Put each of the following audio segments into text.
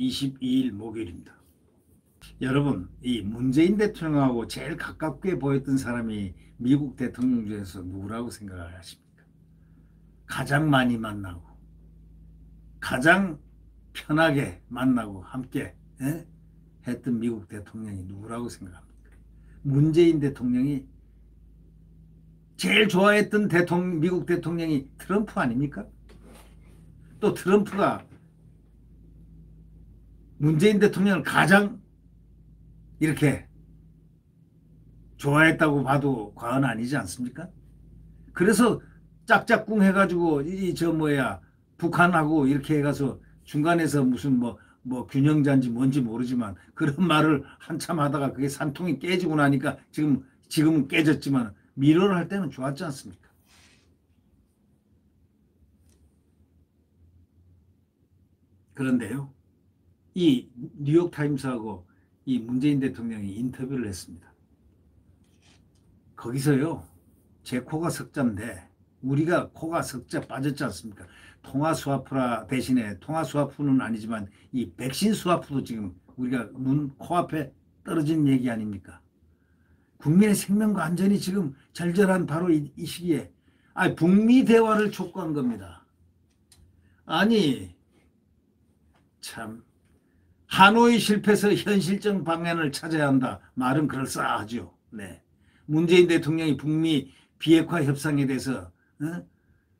22일 목요일입니다. 여러분, 이 문재인 대통령하고 제일 가깝게 보였던 사람이 미국 대통령 중에서 누구라고 생각을 하십니까? 가장 많이 만나고 가장 편하게 만나고 함께 했던 미국 대통령이 누구라고 생각합니까? 문재인 대통령이 제일 좋아했던 미국 대통령이 트럼프 아닙니까? 또 트럼프가 문재인 대통령을 가장 이렇게 좋아했다고 봐도 과언 아니지 않습니까? 그래서 짝짝꿍 해가지고 북한하고 이렇게 해가서 중간에서 무슨 균형자인지 뭔지 모르지만 그런 말을 한참 하다가 그게 산통이 깨지고 나니까 지금은 깨졌지만 미러를 할 때는 좋았지 않습니까? 그런데요, 이 뉴욕타임스하고 이 문재인 대통령이 인터뷰를 했습니다. 거기서요, 제 코가 석자인데 우리가 코가 석자 빠졌지 않습니까? 통화 스와프라 대신에 통화 스와프는 아니지만 이 백신 스와프도 지금 우리가 눈 코앞에 떨어진 얘기 아닙니까? 국민의 생명과 안전이 지금 절절한 바로 이 시기에 북미 대화를 촉구한 겁니다. 아니 참, 하노이 실패에서 현실적 방향을 찾아야 한다. 말은 그럴싸하죠. 네. 문재인 대통령이 북미 비핵화 협상에 대해서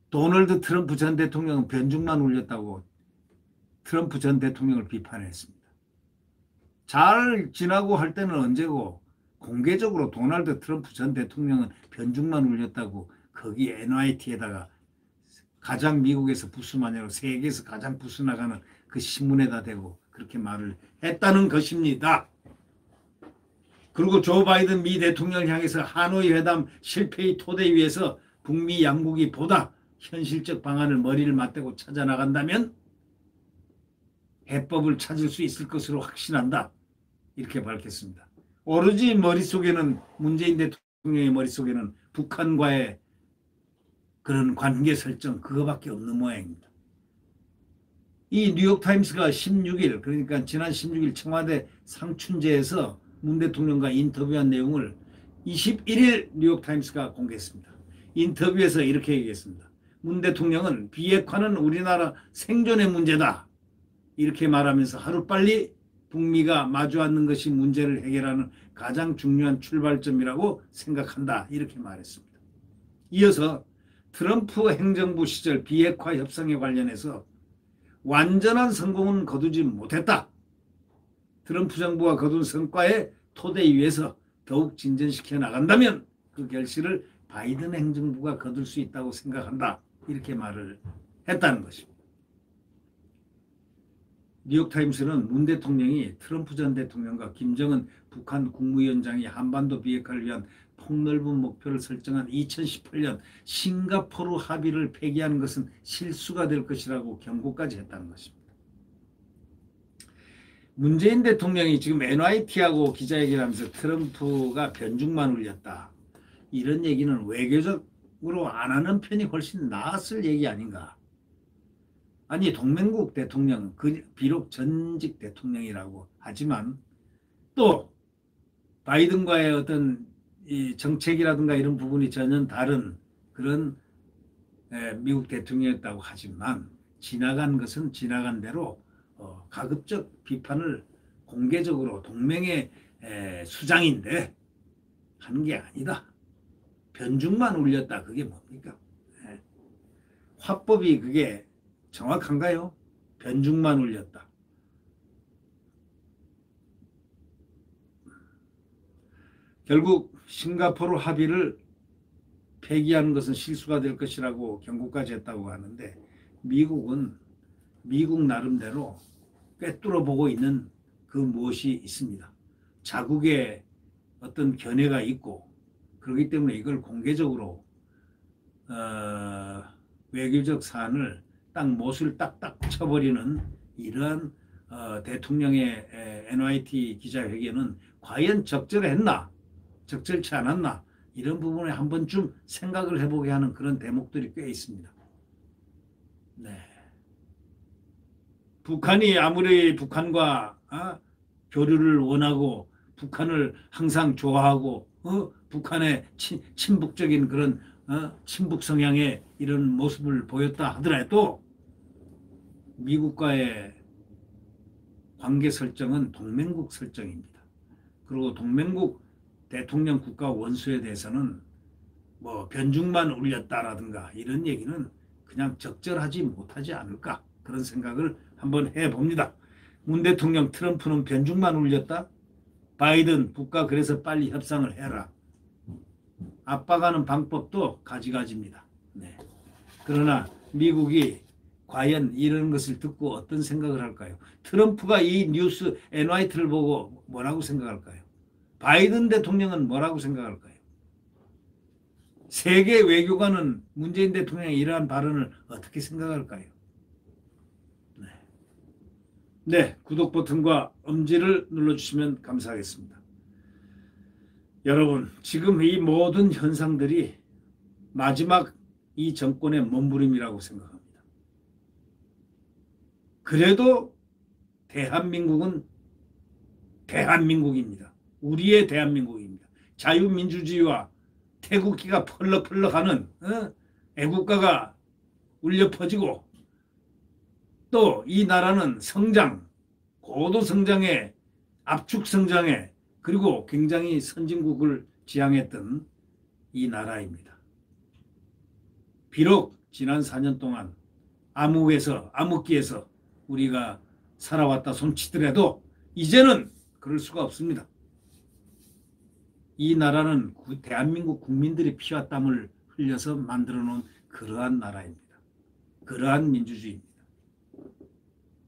도널드 트럼프 전 대통령은 변죽만 울렸다고 트럼프 전 대통령을 비판했습니다. 잘 지나고 할 때는 언제고 공개적으로 도널드 트럼프 전 대통령은 변죽만 울렸다고 거기 NYT에다가 가장 미국에서 부수마녀로 세계에서 가장 부수 나가는 그 신문에다 대고 그렇게 말을 했다는 것입니다. 그리고 조 바이든 미 대통령을 향해서 하노이 회담 실패의 토대 위에서 북미 양국이 보다 현실적 방안을 머리를 맞대고 찾아 나간다면 해법을 찾을 수 있을 것으로 확신한다. 이렇게 밝혔습니다. 오로지 머릿속에는 문재인 대통령의 머릿속에는 북한과의 그런 관계 설정 그거밖에 없는 모양입니다. 이 뉴욕타임스가 16일 그러니까 지난 16일 청와대 상춘제에서 문 대통령과 인터뷰한 내용을 21일 뉴욕타임스가 공개했습니다. 인터뷰에서 이렇게 얘기했습니다. 문 대통령은 비핵화는 우리나라 생존의 문제다. 이렇게 말하면서 하루빨리 북미가 마주 앉는 것이 문제를 해결하는 가장 중요한 출발점이라고 생각한다. 이렇게 말했습니다. 이어서 트럼프 행정부 시절 비핵화 협상에 관련해서 완전한 성공은 거두지 못했다. 트럼프 정부가 거둔 성과의 토대 위에서 더욱 진전시켜 나간다면 그 결실을 바이든 행정부가 거둘 수 있다고 생각한다. 이렇게 말을 했다는 것입니다. 뉴욕타임스는 문 대통령이 트럼프 전 대통령과 김정은 북한 국무위원장이 한반도 비핵화를 위한 폭넓은 목표를 설정한 2018년 싱가포르 합의를 폐기하는 것은 실수가 될 것이라고 경고까지 했다는 것입니다. 문재인 대통령이 지금 NYT하고 기자회견을 하면서 트럼프가 변죽만 울렸다. 이런 얘기는 외교적으로 안 하는 편이 훨씬 나았을 얘기 아닌가. 아니 동맹국 대통령 비록 전직 대통령이라고 하지만 또 바이든과의 어떤 이 정책이라든가 이런 부분이 전혀 다른 그런 미국 대통령이었다고 하지만 지나간 것은 지나간 대로 가급적 비판을 공개적으로 동맹의 수장인데 한 게 아니다. 변죽만 울렸다. 그게 뭡니까? 화법이 그게 정확한가요? 변죽만 울렸다. 결국 싱가포르 합의를 폐기하는 것은 실수가 될 것이라고 경고까지 했다고 하는데 미국은 미국 나름대로 꿰뚫어 보고 있는 그 무엇이 있습니다. 자국의 어떤 견해가 있고 그렇기 때문에 이걸 공개적으로 외교적 사안을 딱 못을 딱딱 쳐버리는 이러한 대통령의 NYT 기자회견은 과연 적절했나 적절치 않았나 이런 부분에 한 번쯤 생각을 해보게 하는 그런 대목들이 꽤 있습니다. 네. 북한이 아무리 북한과 교류를 원하고 북한을 항상 좋아하고 북한의 친북적인 그런 친북 성향의 이런 모습을 보였다 하더라도 미국과의 관계 설정은 동맹국 설정입니다. 그리고 동맹국 대통령 국가 원수에 대해서는 뭐 변죽만 울렸다라든가 이런 얘기는 그냥 적절하지 못하지 않을까 그런 생각을 한번 해봅니다. 문 대통령 트럼프는 변죽만 울렸다? 바이든 북과 그래서 빨리 협상을 해라. 압박하는 방법도 가지가지입니다. 네. 그러나 미국이 과연 이런 것을 듣고 어떤 생각을 할까요? 트럼프가 이 뉴스 NYT를 보고 뭐라고 생각할까요? 바이든 대통령은 뭐라고 생각할까요? 세계 외교관은 문재인 대통령의 이러한 발언을 어떻게 생각할까요? 네. 네, 구독 버튼과 엄지를 눌러주시면 감사하겠습니다. 여러분, 지금 이 모든 현상들이 마지막 이 정권의 몸부림이라고 생각합니다. 그래도 대한민국은 대한민국입니다. 우리의 대한민국입니다. 자유민주주의와 태국기가 펄럭펄럭하는 애국가가 울려 퍼지고 또 이 나라는 성장, 고도 성장에 압축 성장에 그리고 굉장히 선진국을 지향했던 이 나라입니다. 비록 지난 4년 동안 암흑기에서 우리가 살아왔다 손치더라도 이제는 그럴 수가 없습니다. 이 나라는 대한민국 국민들의 피와 땀을 흘려서 만들어 놓은 그러한 나라입니다. 그러한 민주주의입니다.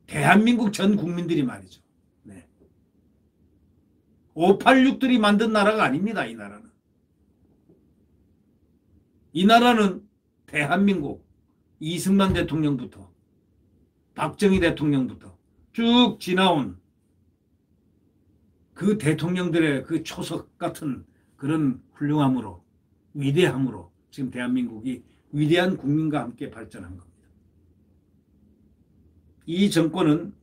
대한민국 전 국민들이 말이죠. 네. 586들이 만든 나라가 아닙니다. 이 나라는. 이 나라는 대한민국 이승만 대통령부터 박정희 대통령부터 쭉 지나온 그 대통령들의 그 초석 같은 그런 훌륭함으로 위대함으로 지금 대한민국이 위대한 국민과 함께 발전한 겁니다. 이 정권은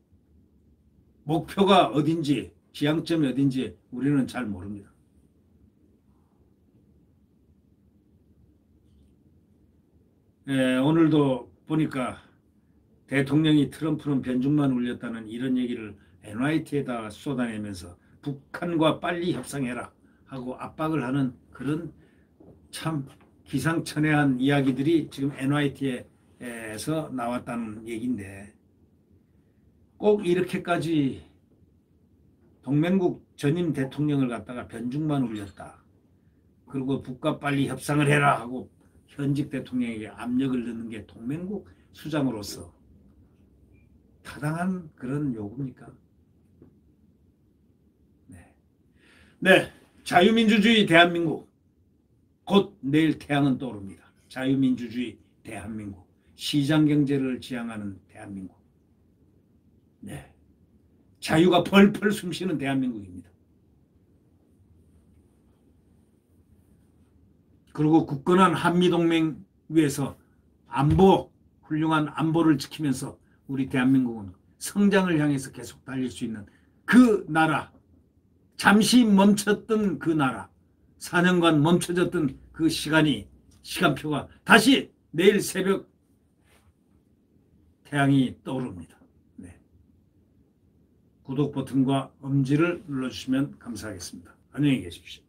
목표가 어딘지 지향점이 어딘지 우리는 잘 모릅니다. 오늘도 보니까 대통령이 트럼프는 변죽만 울렸다는 이런 얘기를 NYT에다 쏟아내면서 북한과 빨리 협상해라 하고 압박을 하는 그런 참 기상천외한 이야기들이 지금 NYT에서 나왔다는 얘기인데 꼭 이렇게까지 동맹국 전임 대통령을 갖다가 변죽만 울렸다. 그리고 북과 빨리 협상을 해라 하고 현직 대통령에게 압력을 넣는 게 동맹국 수장으로서 타당한 그런 요구입니까? 네, 자유민주주의 대한민국. 곧 내일 태양은 떠오릅니다. 자유민주주의 대한민국. 시장경제를 지향하는 대한민국. 네, 자유가 펄펄 숨쉬는 대한민국입니다. 그리고 굳건한 한미동맹 위에서 훌륭한 안보를 지키면서 우리 대한민국은 성장을 향해서 계속 달릴 수 있는 그 나라, 잠시 멈췄던 그 나라, 4년간 멈춰졌던 그 시간표가 다시 내일 새벽 태양이 떠오릅니다. 네. 구독 버튼과 엄지를 눌러주시면 감사하겠습니다. 안녕히 계십시오.